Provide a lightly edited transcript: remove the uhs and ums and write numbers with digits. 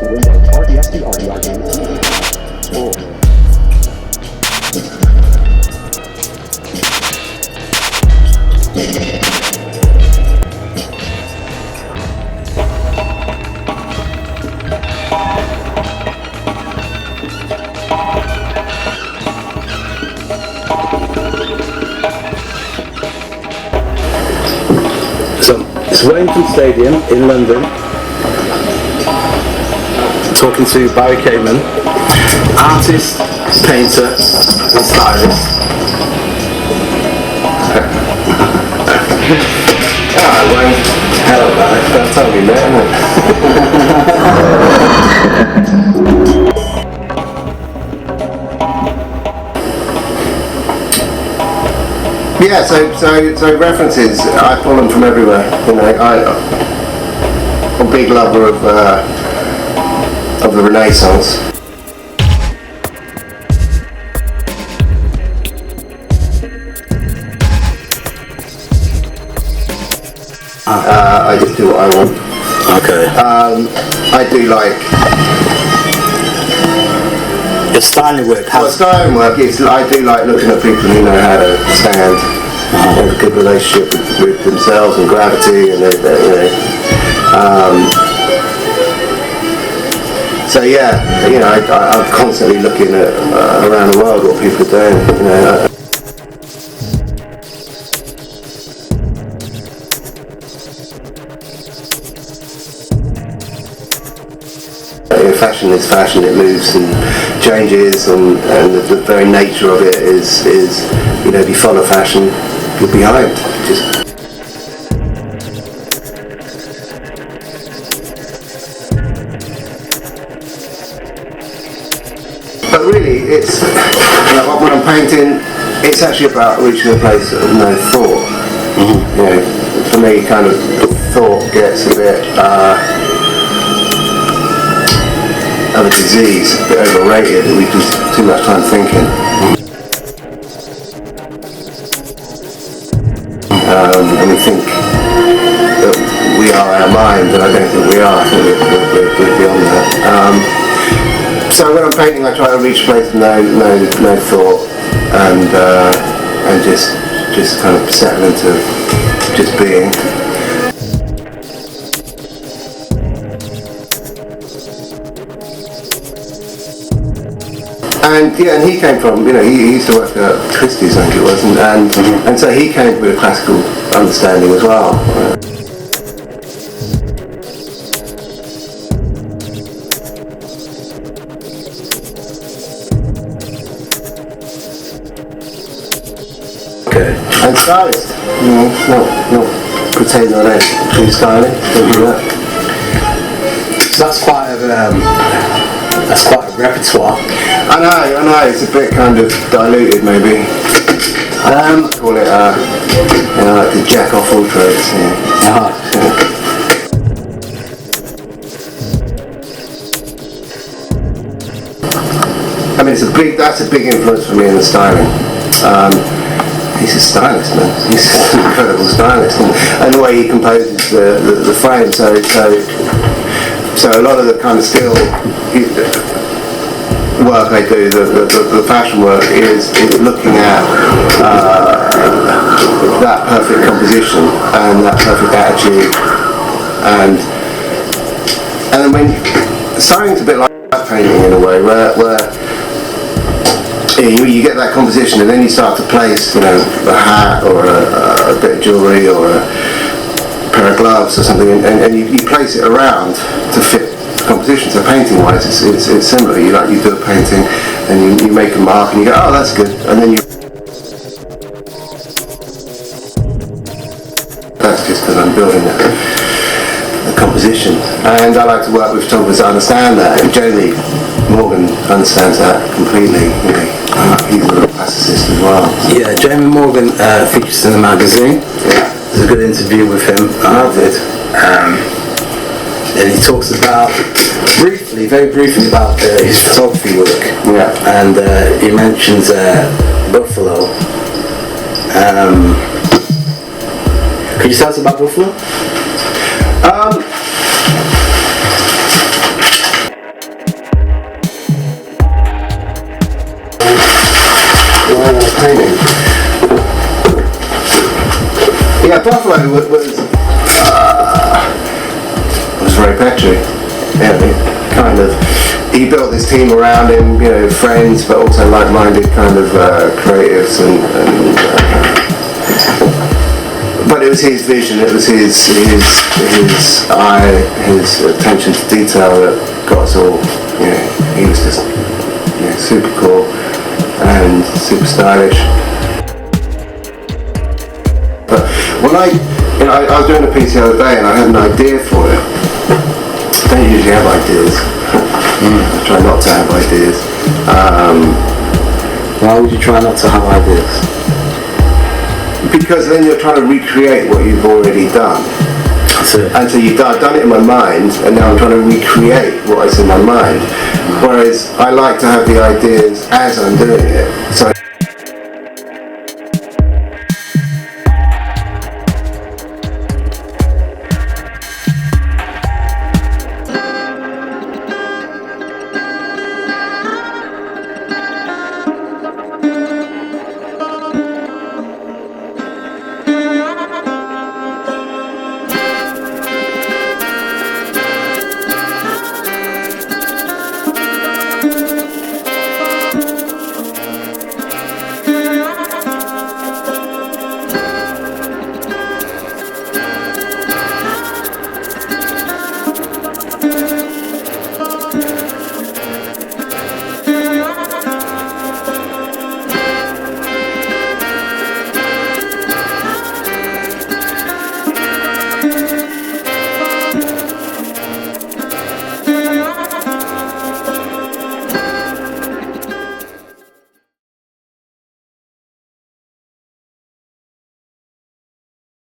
Windows RDSDRDRG. So it's Wellington Stadium in London. Talking to Barry KAMEN, artist, painter, and stylist. Wayne, hell about it, don't tell me that, Yeah, so references, I pull them from everywhere. You know, I'm a big lover of the Renaissance. I just do what I want. Okay. I do like Your styling work has... styling work is, I do like looking at people who know how to stand, have a good relationship with themselves and gravity, and so yeah, you know, I'm constantly looking at around the world what people are doing. You know. Fashion is fashion, it moves and changes, and the very nature of it is you know, if you follow fashion, you're behind. But really, it's, you know, when I'm painting, it's actually about reaching a place of no thought. Mm-hmm. You know, for me, kind of thought gets a bit of a disease, a bit overrated. We do too much time thinking. And we think that we are our mind, but I don't think we are. I think we're beyond that. So when I'm painting, I try to reach a place of no thought, and just kind of settle into just being. And yeah, and he came from, you know, he used to work at Christie's, I think it was, and so he came with a classical understanding as well. Okay. And stylist, you know, not pretending I don't do styling, don't do that. So that's quite a repertoire. I know, it's a bit kind of diluted maybe. I call it, you know, like the jack off all trades. Yeah. I mean, that's a big influence for me in the styling. He's a stylist, man. He's an incredible stylist, and the way he composes the frame. So a lot of the kind of still work I do, the fashion work, is looking at that perfect composition and that perfect attitude, and then when styling's a bit like painting in a way, where you get that composition and then you start to place, you know, a hat or a bit of jewellery or a pair of gloves or something, and you place it around to fit composition. So painting wise, it's similar. You do a painting and you make a mark and you go, oh, that's good, and then that's just because I'm building a composition, and I like to work with photographers that understand that, and Jamie Morgan understands that completely. You know, he's a little plasticist as well. Yeah, Jamie Morgan features in the magazine. Yeah. There's a good interview with him. I love it. And he talks about very briefly about his photography work. Yeah. And he mentions Buffalo. Could you tell us about Buffalo? painting. Yeah, Buffalo was very patchy. Yeah, he built this team around him, you know, friends, but also like-minded kind of creatives, but it was his vision, it was his eye, his attention to detail that got us all. You know, he was just, you know, super cool and super stylish. But when I was doing a piece the other day and I had an idea for it. I don't usually have ideas. I try not to have ideas. Why would you try not to have ideas? Because then you're trying to recreate what you've already done. That's it. And so I've done it in my mind, and now I'm trying to recreate what's in my mind. Whereas I like to have the ideas as I'm doing it. So